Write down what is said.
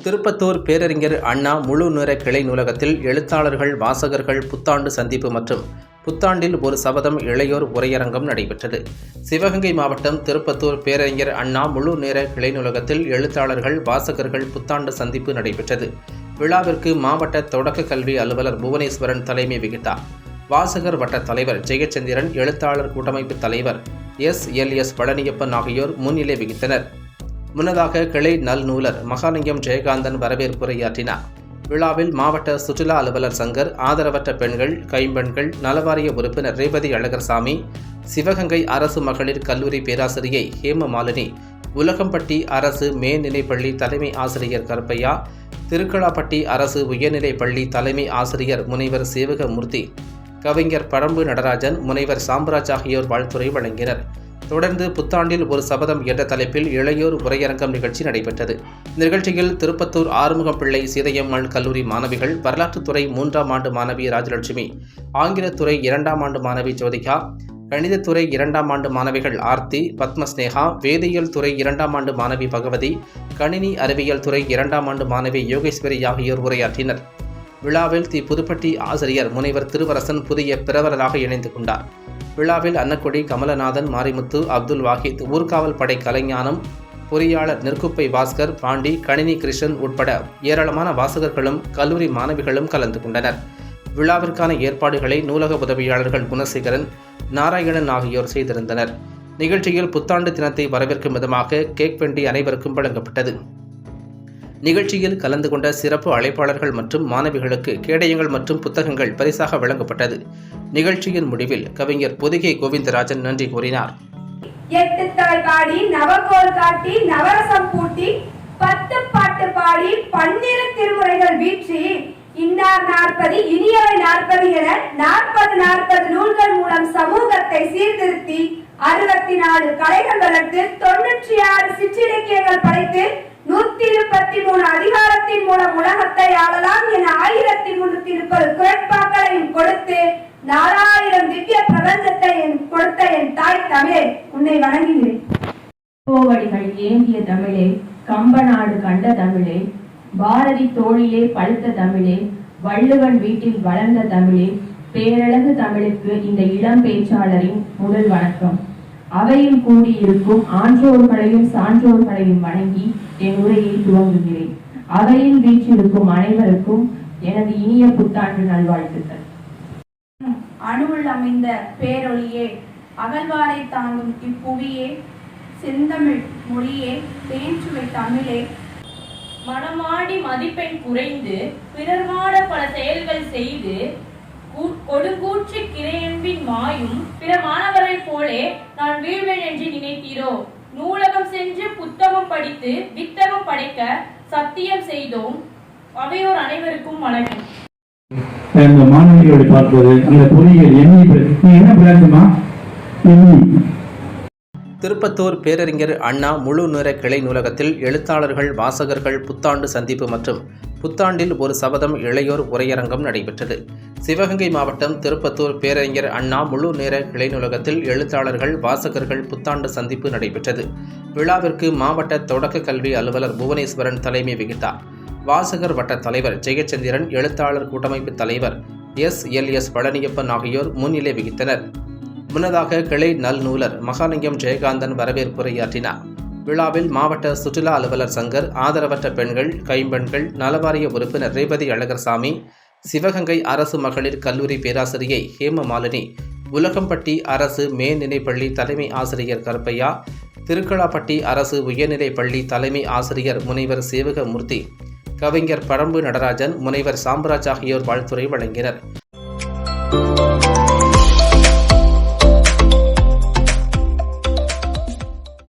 திருப்பத்தூர் பேரறிஞர் அண்ணா முழு நேர கிளை நூலகத்தில் எழுத்தாளர்கள் வாசகர்கள் புத்தாண்டு சந்திப்பு மற்றும் புத்தாண்டில் ஒரு சபதம் இளையோர் உரையரங்கம் நடைபெற்றது. சிவகங்கை மாவட்டம் திருப்பத்தூர் பேரறிஞர் அண்ணா முழு நேர கிளை நூலகத்தில் எழுத்தாளர்கள் வாசகர்கள் புத்தாண்டு சந்திப்பு நடைபெற்றது. விழாவிற்கு மாவட்ட தொடக்க கல்வி அலுவலர் புவனேஸ்வரன் தலைமை வகித்தார். வாசகர் வட்ட தலைவர் ஜெயச்சந்திரன், எழுத்தாளர் கூட்டமைப்பு தலைவர் எஸ் பழனியப்பன் ஆகியோர் முன்னிலை வகித்தனர். முன்னதாக கிளை நல்நூலர் மகாலிங்கம் ஜெயகாந்தன் வரவேற்புரையாற்றினார். விழாவில் மாவட்ட சுற்றுலா அலுவலர் சங்கர், ஆதரவற்ற பெண்கள், கைம்பெண்கள் நலவாரிய உறுப்பினர் ரேவதி அழகர்சாமி, சிவகங்கை அரசு மகளிர் கல்லூரி பேராசிரியை ஹேமமாலினி, உலகம்பட்டி அரசு மேல்நிலைப்பள்ளி தலைமை ஆசிரியர் கருப்பையா, திருக்கலாப்பட்டி அரசு உயர்நிலைப்பள்ளி தலைமை ஆசிரியர் முனைவர் சேவகமூர்த்தி, கவிஞர் பழம்பு நடராஜன், முனைவர் சாம்ராஜ் ஆகியோர் வாழ்த்துரை வழங்கினர். தொடர்ந்து புத்தாண்டில் ஒரு சபதம் என்ற தலைப்பில் இளையோர் உரையரங்கம் நிகழ்ச்சி நடைபெற்றது. இந்த நிகழ்ச்சியில் திருப்பத்தூர் ஆறுமுகம் பிள்ளை சீதையம்மாள் கல்லூரி மாணவிகள், வரலாற்றுத்துறை 3ஆம் ஆண்டு மாணவி ராஜலட்சுமி, ஆங்கிலத்துறை 2ஆம் ஆண்டு மாணவி ஜோதிகா, கணிதத்துறை 2ஆம் ஆண்டு மாணவிகள் ஆர்த்தி, பத்மஸ்னேகா, வேதியியல் துறை 2ஆம் ஆண்டு மாணவி பகவதி, கணினி அறிவியல் துறை 2ஆம் ஆண்டு மாணவி யோகேஸ்வரி ஆகியோர் உரையாற்றினர். விழாவில் புதுப்பட்டி ஆசிரியர் முனைவர் திருவரசன் புதிய பிரபலராக இணைந்து கொண்டார். விழாவில் அன்னக்குடி, கமலநாதன், மாரிமுத்து, அப்துல் வாஹித், ஊர்காவல் படை கலைஞானம், பொறியாளர் நெற்குப்பை பாஸ்கர், பாண்டி, கணினி கிருஷ்ணன் உட்பட ஏராளமான வாசகர்களும் கல்லூரி மாணவிகளும் கலந்து கொண்டனர். விழாவிற்கான ஏற்பாடுகளை நூலக உதவியாளர்கள் குணசேகரன், நாராயணன் ஆகியோர் செய்திருந்தனர். நிகழ்ச்சியில் புத்தாண்டு தினத்தை வரவேற்கும் விதமாக கேக் வெண்டி அனைவருக்கும் வழங்கப்பட்டது. நிகழ்ச்சியில் கலந்து கொண்ட சிறப்பு அழைப்பாளர்கள் மற்றும் மாணவிகளுக்கு கேடயங்கள் மற்றும் புத்தகங்கள் பரிசாக வழங்கப்பட்டது. நிகழ்ச்சியின் முடிவில் கவிஞர் பொதிகை கோவிந்தராஜன் நன்றி கூறினார். 8 தாய் பாடி, நவகோல் காட்டி, நவரசம் பூட்டி, 10 பாட்டு பாடி, 12 திருமுறைகள் வீற்றி, இன்னார் 40 இனியவை 40 என 40 நூல்கள் மூலம் சமூகத்தை சீர்திருத்தி 64 கலைகள் வளர்த்து 96 சிற்றிலக்கியங்கள் படைத்து 133 அதிகாரத்தின் மூலம் உலகத்தை ஆளலாம் என 1330 குரட்பாக்களையும் கொடுத்து 4000 திவ்ய பிரபஞ்சத்தை கொடுத்த என் தாய் தமிழே, உன்னை வணங்குகிறேன். கோவடிகள் ஏந்திய தமிழே, கம்பநாடு கண்ட தமிழே, பாரதி தோழிலே பழுத்த தமிழே, வள்ளுவன் வீட்டில் வளர்ந்த தமிழே, பேரழகு தமிழுக்கு இந்த இளம் பேச்சாளரின் முதல் வணக்கம். அவையில் கூடியிருக்கும் ஆன்றோர்களையும் சான்றோர்களையும் வணங்கி என் உரையை துவங்குகிறேன். அவையில் வீற்றிருக்கும் அனைவருக்கும் எனது இனிய புத்தாண்டு நல்வாழ்த்துக்கள். அணுவுள் அமைந்த பேரொளியே, அகழ்வாரை தாங்கும் இப்புவியே, செந்தமிழ் மொழியே, தேன்சுவை தமிழே, மனமாடி மதிப்பெண் குறைந்து பிறர்மாட பல செயல்கள் செய்து கொடுங்கூற்று கிரையன்பின் மாயும் பிற மாணவரை போலே நான் வீழ்வேன் என்று நினைத்தீரோ? நூலகம் சென்று புத்தகம் படித்து வித்தகம் படைக்க சத்தியம் செய்தோம். அவையோர் அனைவருக்கும் வணக்கம். அந்த மாணவிகளை பார்ப்பது அந்த பொறியியல் என்ன பிரான்ச்சுமா? திருப்பத்தூர் பேரறிஞர் அண்ணா முழு நேர கிளை நூலகத்தில் எழுத்தாளர்கள் வாசகர்கள் புத்தாண்டு சந்திப்பு மற்றும் புத்தாண்டில் ஒரு சபதம் இளையோர் உரையரங்கம் நடைபெற்றது. சிவகங்கை மாவட்டம் திருப்பத்தூர் பேரறிஞர் அண்ணா முழு நேர கிளை நூலகத்தில் எழுத்தாளர்கள் வாசகர்கள் புத்தாண்டு சந்திப்பு நடைபெற்றது. விழாவிற்கு மாவட்ட தொடக்க கல்வி அலுவலர் புவனேஸ்வரன் தலைமை வகித்தார். வாசகர் வட்ட தலைவர் ஜெயச்சந்திரன், எழுத்தாளர் கூட்டமைப்பு தலைவர் எஸ் பழனியப்பன் ஆகியோர் முன்னிலை வகித்தனர். முன்னதாக கிளை நல்நூலர் மகாலிங்கம் ஜெயகாந்தன் வரவேற்புரையாற்றினார். விழாவில் மாவட்ட சுற்றுலா அலுவலர் சங்கர், ஆதரவற்ற பெண்கள், கைம்பெண்கள் நலவாரிய உறுப்பினர் ரேவதி அழகர்சாமி, சிவகங்கை அரசு மகளிர் கல்லூரி பேராசிரியை ஹேமமாலினி, உலகம்பட்டி அரசு மேல்நிலைப்பள்ளி தலைமை ஆசிரியர் கருப்பையா, திருக்கலாப்பட்டி அரசு உயர்நிலைப்பள்ளி தலைமை ஆசிரியர் முனைவர் சேவகமூர்த்தி, கவிஞர் பழம்பு நடராஜன், முனைவர் சாம்ராஜ் ஆகியோர் வாழ்த்துரை வழங்கினர்.